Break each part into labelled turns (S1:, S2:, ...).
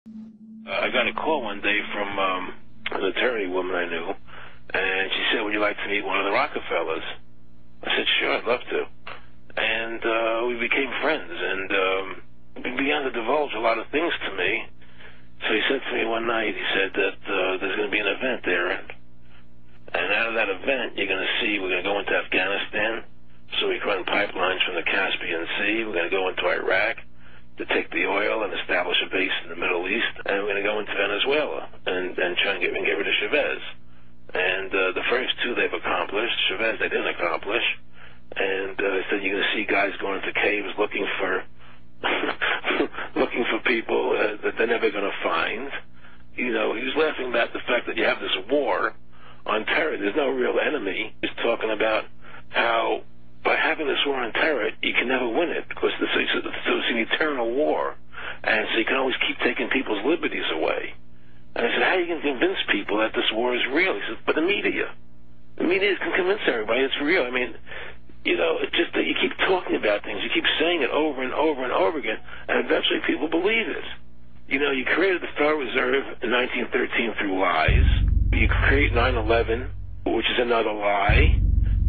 S1: I got a call one day from an attorney woman I knew, and she said, "Would you like to meet one of the Rockefellers?" I said, "Sure, I'd love to." And we became friends, and he began to divulge a lot of things to me. So he said to me one night, he said that there's going to be an event there, and out of that event, you're going to see we're going to go into Afghanistan, so we can run pipelines from the Caspian Sea. We're going to go into Iraq to take the oil and establish a base in the Middle East, and we're going to go into Venezuela and try and get rid of Chavez. And the first two they've accomplished. Chavez they didn't accomplish. And he said you're going to see guys going into caves looking for looking for people that they're never going to find. You know, he was laughing about the fact that you have this war on terror. There's no real enemy. He's talking about how by having this war on terror, you can never win it because it's an eternal war. And so you can always keep taking people's liberties away. And I said, how are you going to convince people that this war is real? He said, but the media can convince everybody it's real. I mean, you know, it's just that you keep talking about things. You keep saying it over and over and over again, and eventually people believe it. You know, you created the Federal Reserve in 1913 through lies. You create 9/11, which is another lie.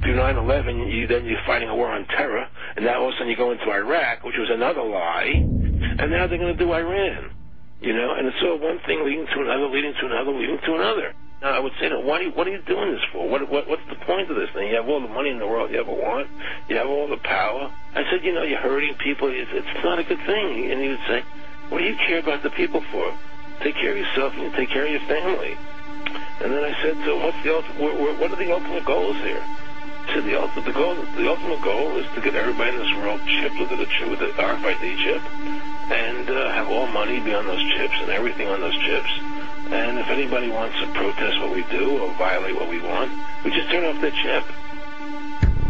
S1: Through 9/11, you're fighting a war on terror, and now all of a sudden you go into Iraq, which was another lie, and now they're going to do Iran. You know, and it's all one thing leading to another, leading to another, leading to another. Now, I would say, what are you doing this for? What's the point of this thing? You have all the money in the world you ever want. You have all the power. I said, you know, you're hurting people. It's not a good thing. And he would say, what do you care about the people for? Take care of yourself and take care of your family. And then I said, so what are the ultimate goals here? He said, the ultimate goal is to get everybody in this world chipped with the RFID chip and have all money be on those chips and everything on those chips. And if anybody wants to protest what we do or violate what we want, we just turn off their chip.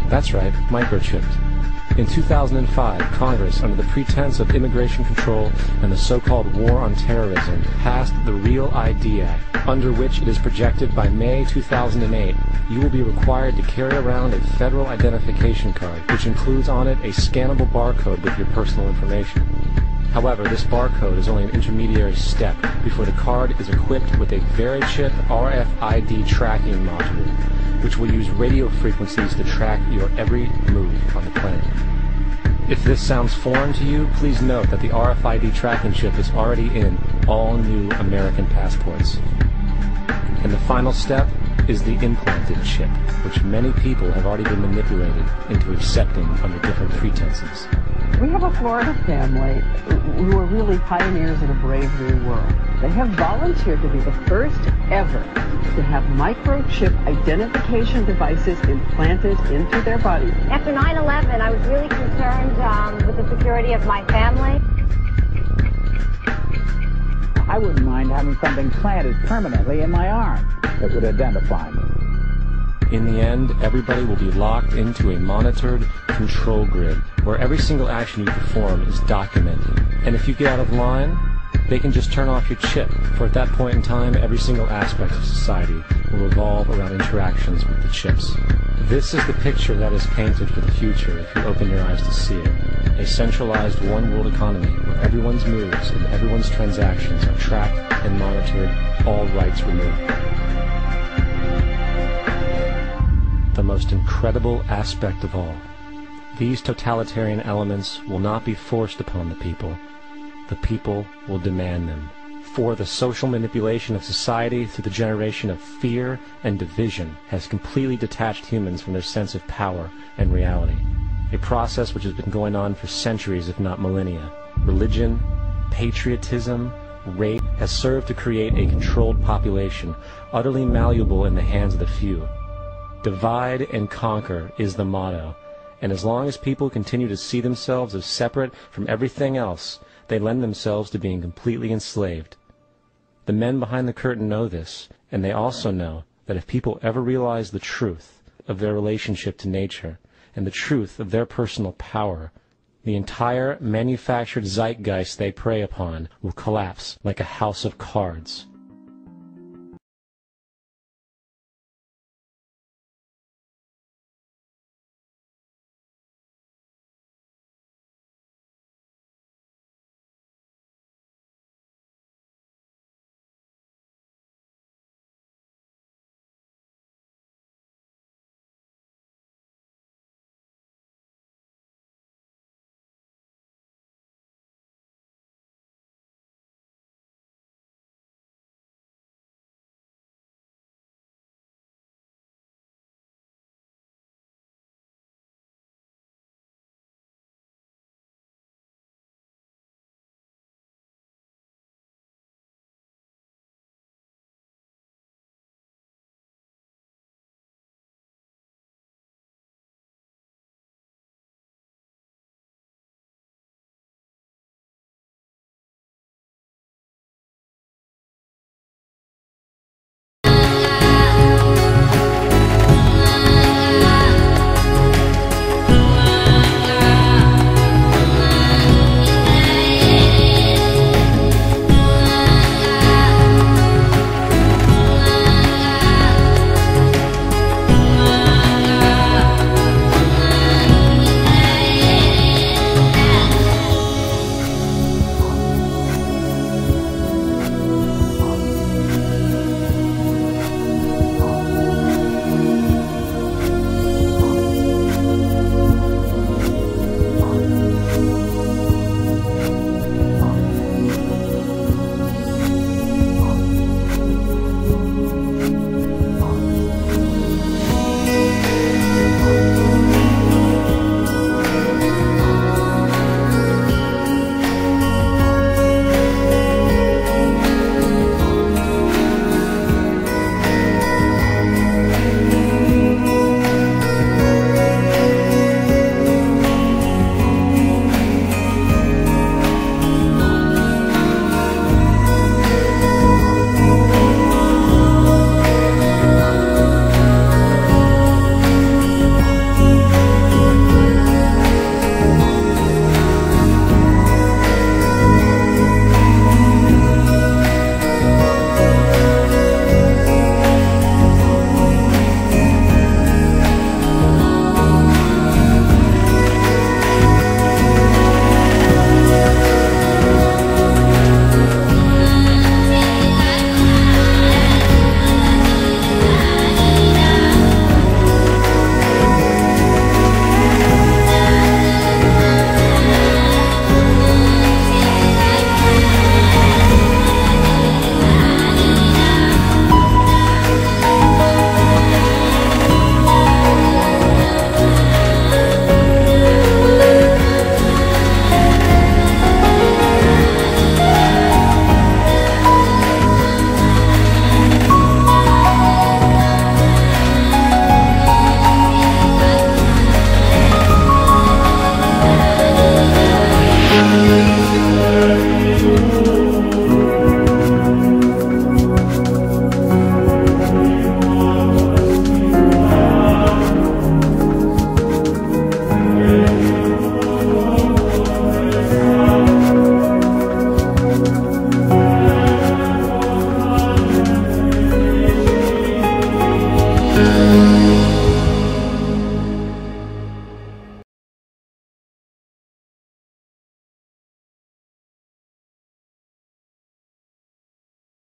S2: That's right, microchipped. In 2005, Congress, under the pretense of immigration control and the so-called War on Terrorism, passed the REAL ID Act, under which it is projected by May 2008, you will be required to carry around a federal identification card, which includes on it a scannable barcode with your personal information. However, this barcode is only an intermediary step before the card is equipped with a VeriChip RFID tracking module, which will use radio frequencies to track your every move on the planet. If this sounds foreign to you, please note that the RFID tracking chip is already in all new American passports. And the final step is the implanted chip, which many people have already been manipulated into accepting under different pretenses.
S3: We have a Florida family who are really pioneers in a brave new world. They have volunteered to be the first ever to have microchip identification devices implanted into their body.
S4: After 9/11, I was really concerned with the security of my family.
S5: I wouldn't mind having something planted permanently in my arm that would identify me.
S2: In the end, everybody will be locked into a monitored control grid where every single action you perform is documented. And if you get out of line, they can just turn off your chip, for at that point in time, every single aspect of society will revolve around interactions with the chips. This is the picture that is painted for the future if you open your eyes to see it. A centralized one-world economy where everyone's moves and everyone's transactions are tracked and monitored, all rights removed. The most incredible aspect of all. These totalitarian elements will not be forced upon the people. The people will demand them. For the social manipulation of society through the generation of fear and division has completely detached humans from their sense of power and reality. A process which has been going on for centuries, if not millennia. Religion, patriotism, rape has served to create a controlled population, utterly malleable in the hands of the few. Divide and conquer is the motto, and as long as people continue to see themselves as separate from everything else, they lend themselves to being completely enslaved. The men behind the curtain know this, and they also know that if people ever realize the truth of their relationship to nature and the truth of their personal power, the entire manufactured zeitgeist they prey upon will collapse like a house of cards.